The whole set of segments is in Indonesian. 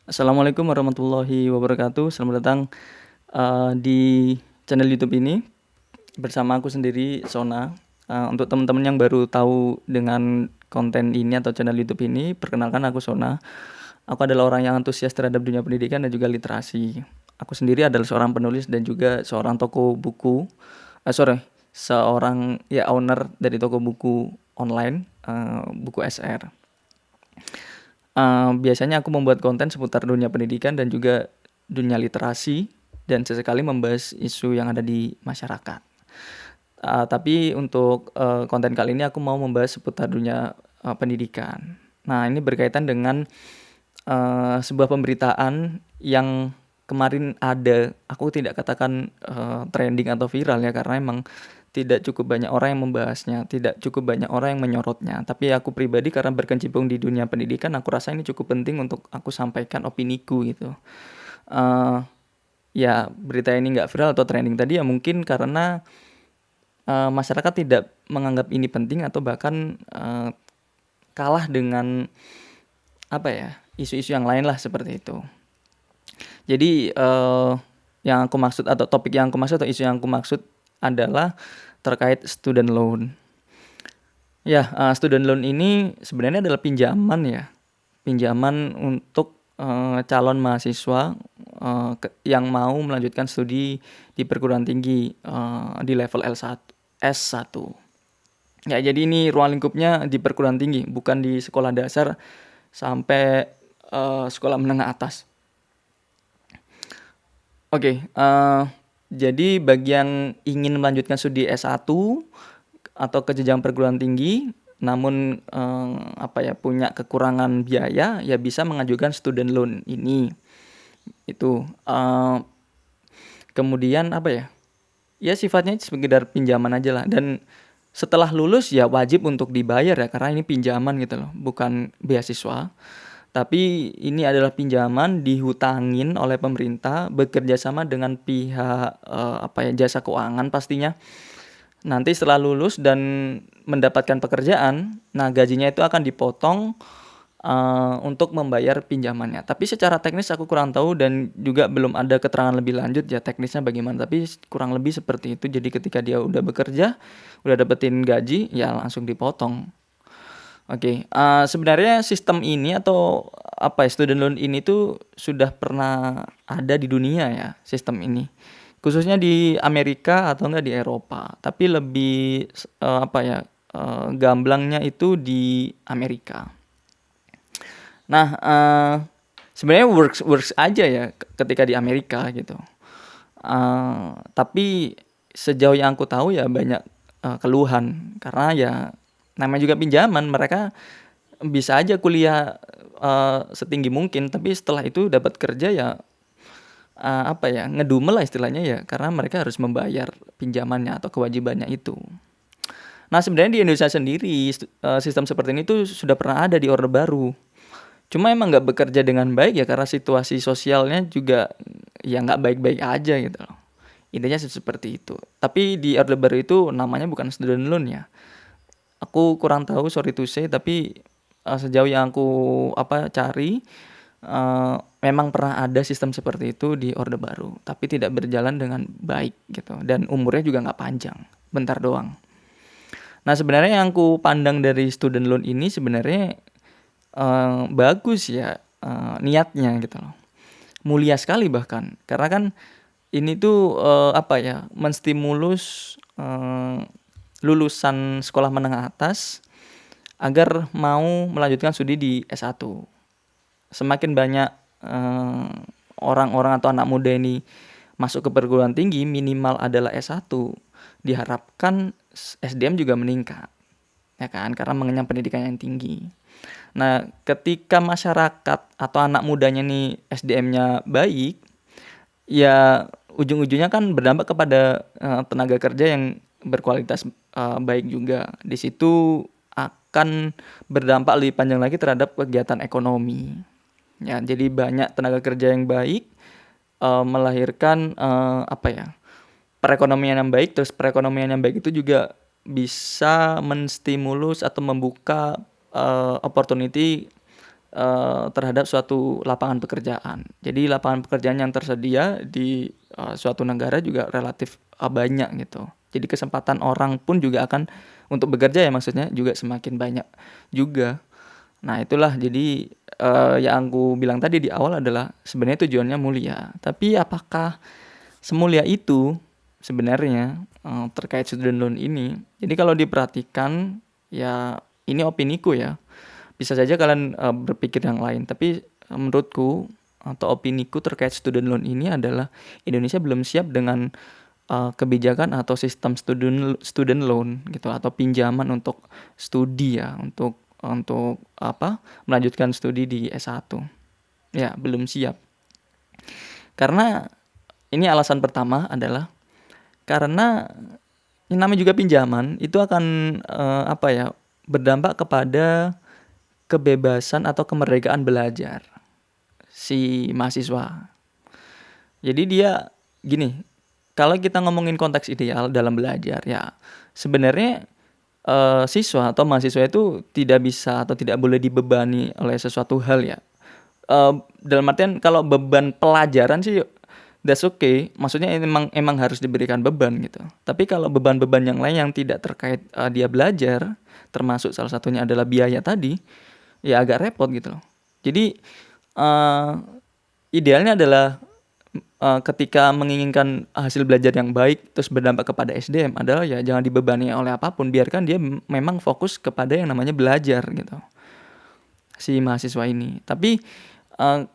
Assalamualaikum warahmatullahi wabarakatuh. Selamat datang di channel YouTube ini bersama aku sendiri Sona. Untuk teman-teman yang baru tahu dengan konten ini atau channel YouTube ini, perkenalkan aku Sona. Aku adalah orang yang antusias terhadap dunia pendidikan dan juga literasi. Aku sendiri adalah seorang penulis dan juga seorang toko buku. Seorang owner dari toko buku online, buku SR. Biasanya aku membuat konten seputar dunia pendidikan dan juga dunia literasi dan sesekali membahas isu yang ada di masyarakat. Tapi untuk konten kali ini aku mau membahas seputar dunia pendidikan. Nah, ini berkaitan dengan sebuah pemberitaan yang kemarin ada. Aku tidak katakan trending atau viral ya, karena emang tidak cukup banyak orang yang membahasnya, tidak cukup banyak orang yang menyorotnya. Tapi aku pribadi karena berkecimpung di dunia pendidikan, aku rasa ini cukup penting untuk aku sampaikan opiniku gitu. Uh, Ya, berita ini nggak viral atau trending tadi ya mungkin karena masyarakat tidak menganggap ini penting atau bahkan kalah dengan apa ya, isu-isu yang lain lah seperti itu. Jadi yang aku maksud atau topik yang aku maksud atau isu yang aku maksud adalah terkait student loan. Ya, student loan ini sebenarnya adalah pinjaman ya, pinjaman untuk calon mahasiswa yang mau melanjutkan studi di perguruan tinggi di level L1, S1. Ya, jadi ini ruang lingkupnya di perguruan tinggi, bukan di sekolah dasar sampai sekolah menengah atas. Oke, jadi bagi yang ingin melanjutkan studi S1 atau ke jenjang perguruan tinggi, namun punya kekurangan biaya, ya bisa mengajukan student loan ini. Itu kemudian ya sifatnya sekedar pinjaman aja lah, dan setelah lulus ya wajib untuk dibayar ya, karena ini pinjaman gitu loh, bukan beasiswa. Tapi ini adalah pinjaman dihutangin oleh pemerintah bekerja sama dengan pihak jasa keuangan pastinya. Nanti setelah lulus dan mendapatkan pekerjaan, nah gajinya itu akan dipotong untuk membayar pinjamannya. Tapi secara teknis aku kurang tahu dan juga belum ada keterangan lebih lanjut ya teknisnya bagaimana. Tapi kurang lebih seperti itu. Jadi ketika dia udah bekerja, udah dapetin gaji, ya langsung dipotong. Oke, sebenarnya sistem ini atau student loan ini tuh sudah pernah ada di dunia ya, sistem ini. Khususnya di Amerika atau enggak di Eropa, tapi lebih gamblangnya itu di Amerika. Nah, sebenarnya works aja ya ketika di Amerika gitu. Tapi sejauh yang aku tahu ya banyak keluhan karena ya namanya juga pinjaman, mereka bisa aja kuliah setinggi mungkin, tapi setelah itu dapat kerja ya ngedumel lah istilahnya ya, karena mereka harus membayar pinjamannya atau kewajibannya itu. Nah, sebenarnya di Indonesia sendiri sistem seperti ini tuh sudah pernah ada di Orde Baru. Cuma emang nggak bekerja dengan baik ya karena situasi sosialnya juga ya nggak baik-baik aja gitu loh. Intinya seperti itu. Tapi di Orde Baru itu namanya bukan student loan ya. Aku kurang tahu, sorry to say, tapi sejauh yang aku cari memang pernah ada sistem seperti itu di Orde Baru, tapi tidak berjalan dengan baik gitu, dan umurnya juga nggak panjang, bentar doang. Nah, sebenarnya yang aku pandang dari student loan ini sebenarnya bagus ya, niatnya gitu loh, mulia sekali bahkan, karena kan ini tuh menstimulus lulusan sekolah menengah atas agar mau melanjutkan studi di S1. Semakin banyak orang-orang atau anak muda ini masuk ke perguruan tinggi, minimal adalah S1, diharapkan SDM juga meningkat, ya kan, karena mengenyam pendidikan yang tinggi. Nah, ketika masyarakat atau anak mudanya nih SDM-nya baik, ya ujung-ujungnya kan berdampak kepada tenaga kerja yang berkualitas baik juga. Di situ akan berdampak lebih panjang lagi terhadap kegiatan ekonomi. Ya, jadi banyak tenaga kerja yang baik melahirkan perekonomian yang baik. Terus perekonomian yang baik itu juga bisa menstimulus atau membuka opportunity terhadap suatu lapangan pekerjaan. Jadi lapangan pekerjaan yang tersedia di suatu negara juga relatif banyak gitu. Jadi kesempatan orang pun juga akan untuk bekerja ya maksudnya juga semakin banyak juga. Nah itulah jadi yang aku bilang tadi di awal adalah sebenarnya tujuannya mulia. Tapi apakah semulia itu sebenarnya terkait student loan ini? Jadi kalau diperhatikan ya ini opiniku ya. Bisa saja kalian berpikir yang lain, tapi menurutku atau opiniku terkait student loan ini adalah Indonesia belum siap dengan kebijakan atau sistem student loan gitu atau pinjaman untuk studi ya, untuk melanjutkan studi di S1. Ya, belum siap. Karena ini alasan pertama adalah karena yang namanya juga pinjaman itu akan berdampak kepada kebebasan atau kemerdekaan belajar si mahasiswa. Jadi dia gini, kalau kita ngomongin konteks ideal dalam belajar ya sebenarnya siswa atau mahasiswa itu tidak bisa atau tidak boleh dibebani oleh sesuatu hal ya. Dalam artian kalau beban pelajaran sih that's okay, maksudnya emang harus diberikan beban gitu. Tapi kalau beban-beban yang lain yang tidak terkait dia belajar, termasuk salah satunya adalah biaya tadi, ya agak repot gitu loh. Jadi idealnya adalah ketika menginginkan hasil belajar yang baik terus berdampak kepada SDM adalah ya jangan dibebani oleh apapun, biarkan dia memang fokus kepada yang namanya belajar gitu si mahasiswa ini. Tapi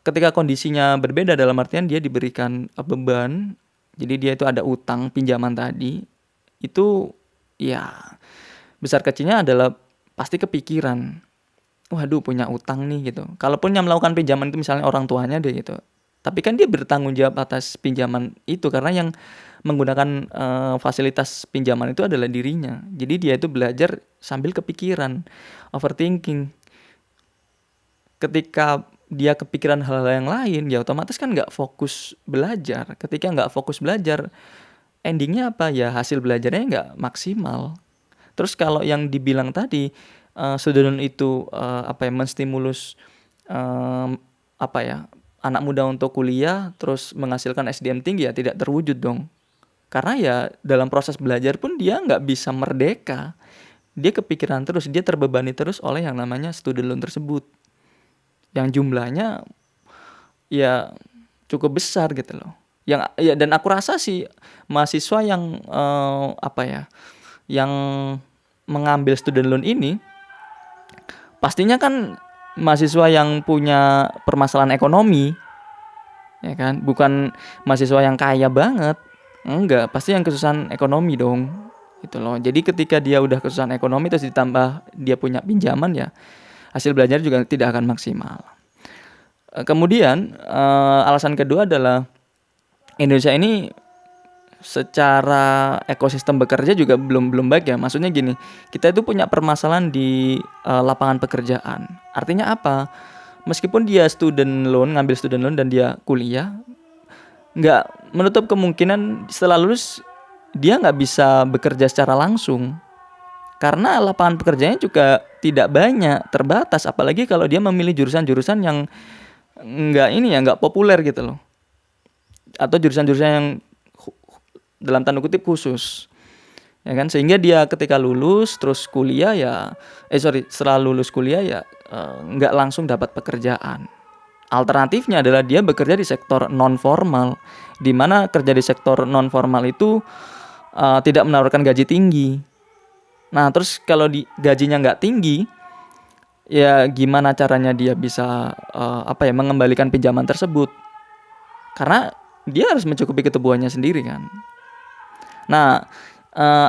ketika kondisinya berbeda dalam artian dia diberikan beban, jadi dia itu ada utang pinjaman tadi, itu ya besar kecilnya adalah pasti kepikiran, waduh punya utang nih gitu. Kalaupun yang melakukan pinjaman itu misalnya orang tuanya deh gitu, tapi kan dia bertanggung jawab atas pinjaman itu karena yang menggunakan fasilitas pinjaman itu adalah dirinya. Jadi dia itu belajar sambil kepikiran, overthinking. Ketika dia kepikiran hal-hal yang lain, ya otomatis kan nggak fokus belajar. Ketika nggak fokus belajar, endingnya apa ya, hasil belajarnya nggak maksimal. Terus kalau yang dibilang tadi student itu menstimulus anak muda untuk kuliah terus menghasilkan SDM tinggi, ya tidak terwujud dong. Karena ya dalam proses belajar pun dia nggak bisa merdeka. Dia kepikiran terus, dia terbebani terus oleh yang namanya student loan tersebut. Yang jumlahnya ya cukup besar gitu loh. Dan aku rasa sih mahasiswa yang yang mengambil student loan ini pastinya kan mahasiswa yang punya permasalahan ekonomi, ya kan? Bukan mahasiswa yang kaya banget. Enggak, pasti yang kesusahan ekonomi dong. Gitu loh. Jadi ketika dia udah kesusahan ekonomi terus ditambah dia punya pinjaman, ya hasil belajar juga tidak akan maksimal. Kemudian alasan kedua adalah Indonesia ini secara ekosistem bekerja juga belum baik ya. Maksudnya gini, kita itu punya permasalahan di lapangan pekerjaan. Artinya apa? Meskipun dia ngambil student loan dan dia kuliah, nggak menutup kemungkinan setelah lulus dia nggak bisa bekerja secara langsung. Karena lapangan pekerjaannya juga tidak banyak, terbatas. Apalagi kalau dia memilih jurusan-jurusan yang nggak populer gitu loh. Atau jurusan-jurusan yang dalam tanda kutip khusus, ya kan, sehingga dia ketika lulus terus kuliah setelah lulus kuliah ya nggak langsung dapat pekerjaan. Alternatifnya adalah dia bekerja di sektor non formal, di mana kerja di sektor non formal itu tidak menawarkan gaji tinggi. Nah terus kalau gajinya nggak tinggi, ya gimana caranya dia bisa mengembalikan pinjaman tersebut? Karena dia harus mencukupi kebutuhannya sendiri kan. Nah,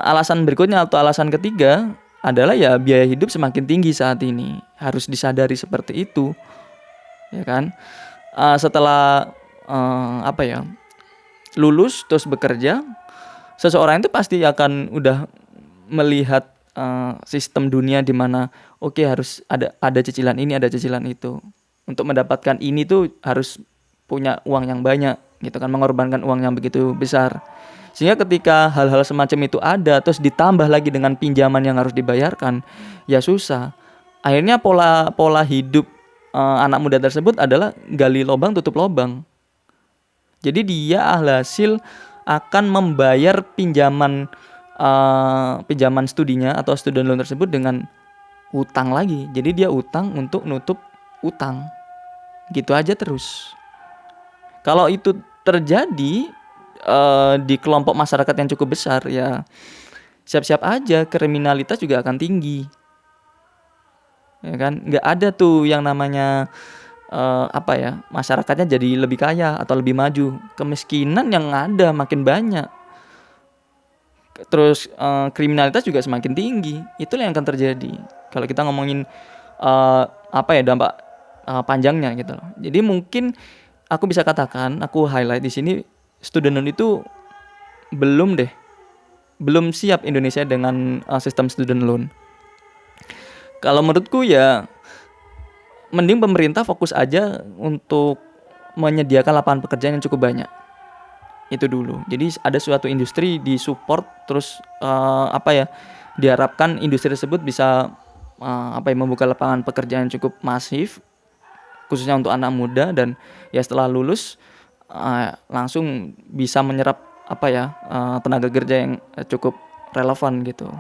alasan berikutnya atau alasan ketiga adalah ya biaya hidup semakin tinggi saat ini. Harus disadari seperti itu, ya kan? Setelah lulus terus bekerja, seseorang itu pasti akan udah melihat sistem dunia di mana harus ada cicilan ini, ada cicilan itu. Untuk mendapatkan ini tuh harus punya uang yang banyak, gitu kan, mengorbankan uang yang begitu besar. Sehingga ketika hal-hal semacam itu ada, terus ditambah lagi dengan pinjaman yang harus dibayarkan, ya susah. Akhirnya pola hidup anak muda tersebut adalah gali lubang tutup lubang. Jadi dia alhasil akan membayar pinjaman studinya atau student loan tersebut dengan utang lagi. Jadi dia utang untuk nutup utang. Gitu aja terus. Kalau itu terjadi di kelompok masyarakat yang cukup besar, ya siap-siap aja kriminalitas juga akan tinggi. Ya kan? Nggak ada tuh yang namanya masyarakatnya jadi lebih kaya atau lebih maju. Kemiskinan yang ada makin banyak. Terus kriminalitas juga semakin tinggi. Itulah yang akan terjadi kalau kita ngomongin dampak panjangnya gitu loh. Jadi mungkin aku bisa katakan, aku highlight di sini, student loan itu belum siap Indonesia dengan sistem student loan. Kalau menurutku ya mending pemerintah fokus aja untuk menyediakan lapangan pekerjaan yang cukup banyak. Itu dulu. Jadi ada suatu industri disupport, terus diharapkan industri tersebut bisa membuka lapangan pekerjaan yang cukup masif, khususnya untuk anak muda, dan ya setelah lulus langsung bisa menyerap tenaga kerja yang cukup relevan gitu.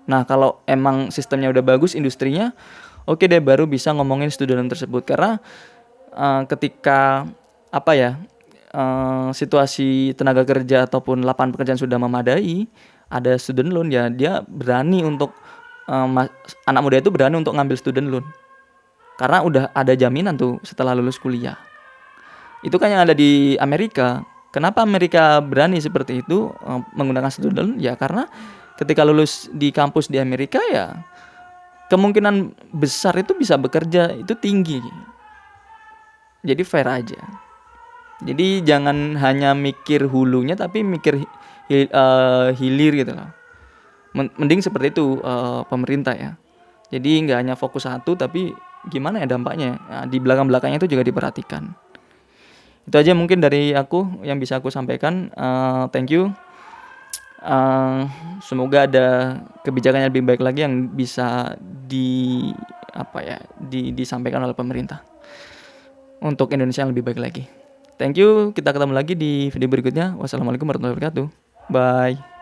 Nah, kalau emang sistemnya udah bagus industrinya, oke deh, baru bisa ngomongin student loan tersebut. Karena ketika situasi tenaga kerja ataupun lapangan pekerjaan sudah memadai, ada student loan, ya dia berani untuk anak muda itu berani untuk ngambil student loan. Karena udah ada jaminan tuh setelah lulus kuliah. Itu kan yang ada di Amerika. Kenapa Amerika berani seperti itu menggunakan student loan? Ya karena ketika lulus di kampus di Amerika, ya kemungkinan besar itu bisa bekerja itu tinggi. Jadi fair aja. Jadi jangan hanya mikir hulunya tapi mikir hilir gitu loh. Mending seperti itu pemerintah ya. Jadi nggak hanya fokus satu tapi gimana ya dampaknya. Nah, di belakang-belakangnya itu juga diperhatikan. Itu aja mungkin dari aku yang bisa aku sampaikan. Thank you. Semoga ada kebijakan yang lebih baik lagi yang bisa disampaikan oleh pemerintah untuk Indonesia yang lebih baik lagi. Thank you. Kita ketemu lagi di video berikutnya. Wassalamualaikum warahmatullahi wabarakatuh. Bye.